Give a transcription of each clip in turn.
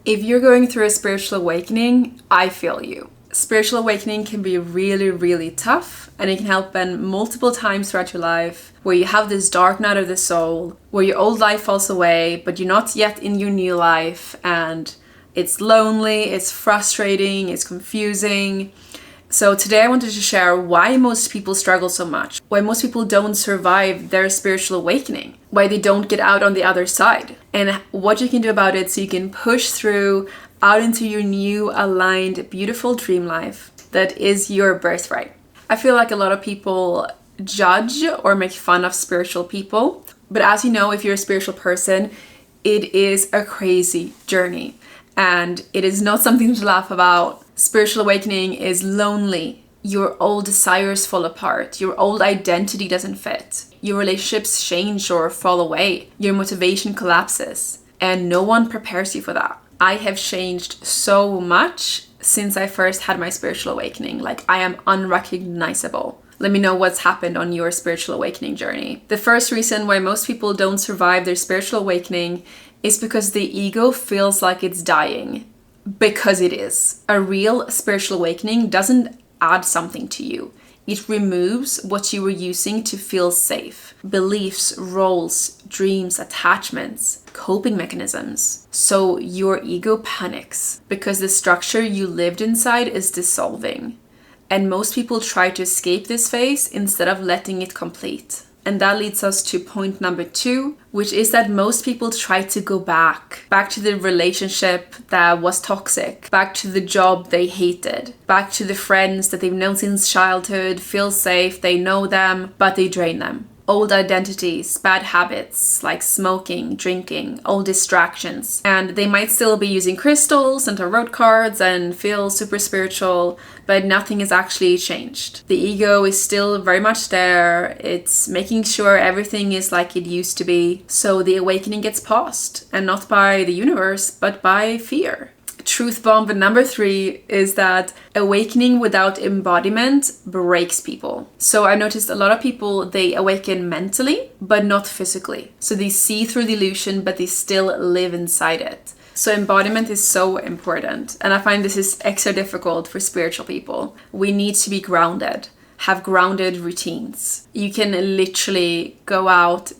If you're going through a spiritual awakening, I feel you. Spiritual awakening can be really, really tough, and it can happen multiple times throughout your life, where you have this dark night of the soul, where your old life falls away, but you're not yet in your new life, and it's lonely, it's frustrating, it's confusing. So today I wanted to share why most people struggle so much, why most people don't survive their spiritual awakening, why they don't get out on the other side, and what you can do about it so you can push through out into your new, aligned, beautiful dream life that is your birthright. I feel like a lot of people judge or make fun of spiritual people, but as you know, if you're a spiritual person, it is a crazy journey and it is not something to laugh about. Spiritual awakening is lonely. Your old desires fall apart. Your old identity doesn't fit. Your relationships change or fall away. Your motivation collapses. And no one prepares you for that. I have changed so much since I first had my spiritual awakening. Like, I am unrecognizable. Let me know what's happened on your spiritual awakening journey. The first reason why most people don't survive their spiritual awakening is because the ego feels like it's dying. Because it is. A real spiritual awakening doesn't add something to you. It removes what you were using to feel safe. Beliefs, roles, dreams, attachments, coping mechanisms. So your ego panics because the structure you lived inside is dissolving. And most people try to escape this phase instead of letting it complete. And that leads us to point number 2, which is that most people try to go back to the relationship that was toxic, back to the job they hated, back to the friends that they've known since childhood, feel safe, they know them, but they drain them. Old identities, bad habits like smoking, drinking, old distractions. And they might still be using crystals and tarot cards and feel super spiritual, but nothing has actually changed. The ego is still very much there. It's making sure everything is like it used to be. So the awakening gets paused, and not by the universe, but by fear. Truth bomb number 3 is that awakening without embodiment breaks people. So I noticed a lot of people, they awaken mentally, but not physically. So they see through the illusion, but they still live inside it. So embodiment is so important. And I find this is extra difficult for spiritual people. We need to be grounded, have grounded routines. You can literally go out,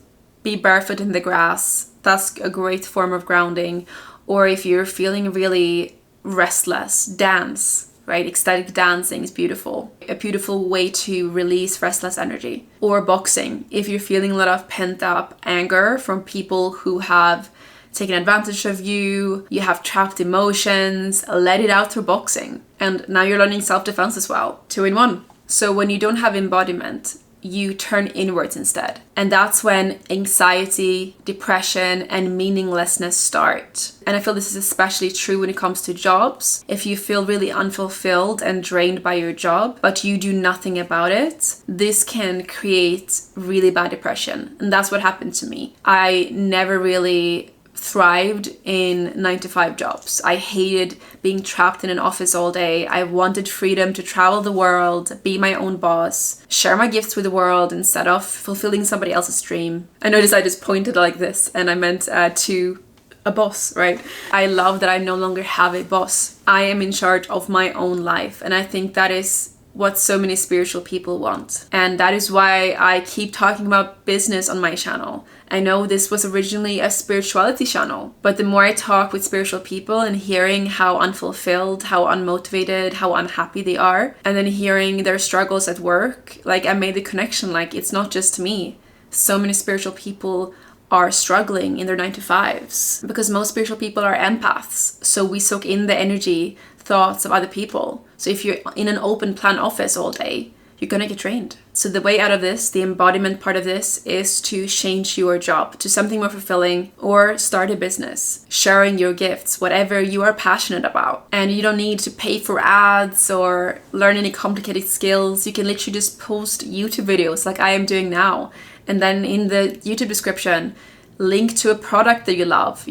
be barefoot in the grass. That's a great form of grounding. Or if you're feeling really restless, dance, right? Ecstatic dancing is beautiful. A beautiful way to release restless energy. Or boxing. If you're feeling a lot of pent up anger from people who have taken advantage of you, you have trapped emotions, let it out through boxing. And now you're learning self-defense as well. 2 in 1. So when you don't have embodiment, you turn inwards instead. And that's when anxiety, depression, and meaninglessness start. And I feel this is especially true when it comes to jobs. If you feel really unfulfilled and drained by your job, but you do nothing about it, this can create really bad depression. And that's what happened to me. I never really thrived in 9-to-5 jobs. I hated being trapped in an office all day. I wanted freedom to travel the world, be my own boss, share my gifts with the world instead of fulfilling somebody else's dream. I noticed I just pointed like this and I meant to a boss, right? I love that I no longer have a boss. I am in charge of my own life, and I think that is what so many spiritual people want. And that is why I keep talking about business on my channel. I know this was originally a spirituality channel, but the more I talk with spiritual people and hearing how unfulfilled, how unmotivated, how unhappy they are, and then hearing their struggles at work, like I made the connection, like it's not just me. So many spiritual people are struggling in their 9-to-5s because most spiritual people are empaths. So we soak in the energy, thoughts of other people. So if you're in an open plan office all day, you're gonna get drained. So the way out of this, the embodiment part of this, is to change your job to something more fulfilling or start a business, sharing your gifts, whatever you are passionate about. And you don't need to pay for ads or learn any complicated skills. You can literally just post YouTube videos like I am doing now. And then in the YouTube description, link to a product that you love,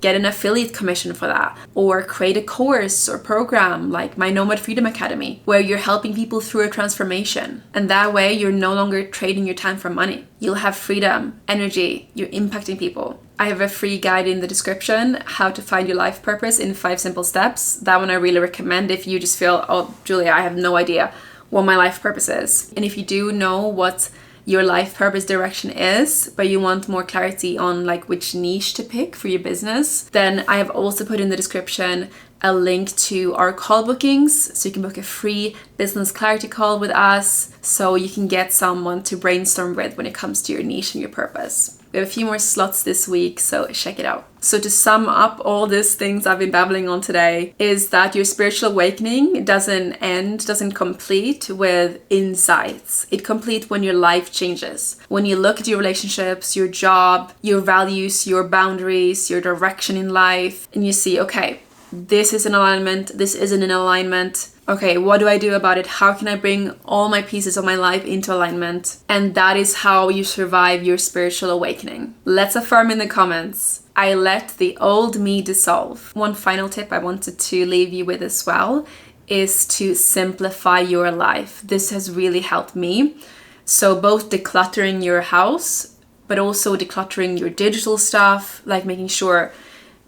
get an affiliate commission for that, or create a course or program like my Nomad Freedom Academy, where you're helping people through a transformation. And that way you're no longer trading your time for money. You'll have freedom, energy, you're impacting people. I have a free guide in the description, how to find your life purpose in 5 simple steps. That one I really recommend if you just feel, oh, Julia, I have no idea what my life purpose is. And if you do know what your life purpose direction is, but you want more clarity on like which niche to pick for your business, then I have also put in the description a link to our call bookings, so you can book a free business clarity call with us, so you can get someone to brainstorm with when it comes to your niche and your purpose. We have a few more slots this week, so check it out. So to sum up all these things I've been babbling on today, is that your spiritual awakening doesn't complete with insights. It completes when your life changes. When you look at your relationships, your job, your values, your boundaries, your direction in life, and you see, okay, this is in alignment, this isn't in alignment. Okay, what do I do about it? How can I bring all my pieces of my life into alignment? And that is how you survive your spiritual awakening. Let's affirm in the comments, I let the old me dissolve. One final tip I wanted to leave you with as well is to simplify your life. This has really helped me. So both decluttering your house, but also decluttering your digital stuff, like making sure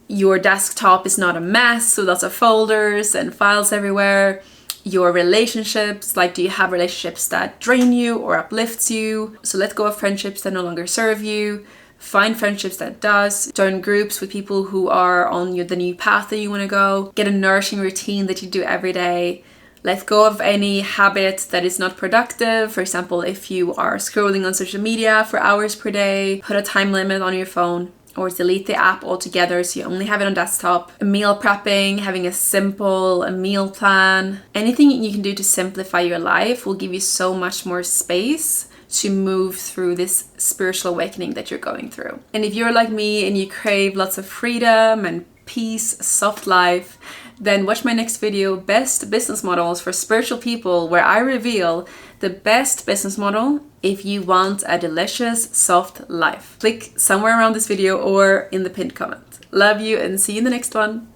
your desktop is not a mess, so lots of folders and files everywhere. Your relationships, like do you have relationships that drain you or uplifts you? So let go of friendships that no longer serve you. Find friendships that does. Join groups with people who are on the new path that you want to go. Get a nourishing routine that you do every day. Let go of any habit that is not productive. For example, if you are scrolling on social media for hours per day, put a time limit on your phone, or delete the app altogether so you only have it on desktop. Meal prepping, having a simple meal plan. Anything you can do to simplify your life will give you so much more space to move through this spiritual awakening that you're going through. And if you're like me and you crave lots of freedom and peace, soft life, then watch my next video, Best Business Models for Spiritual People, where I reveal the best business model if you want a delicious, soft life. Click somewhere around this video or in the pinned comment. Love you and see you in the next one.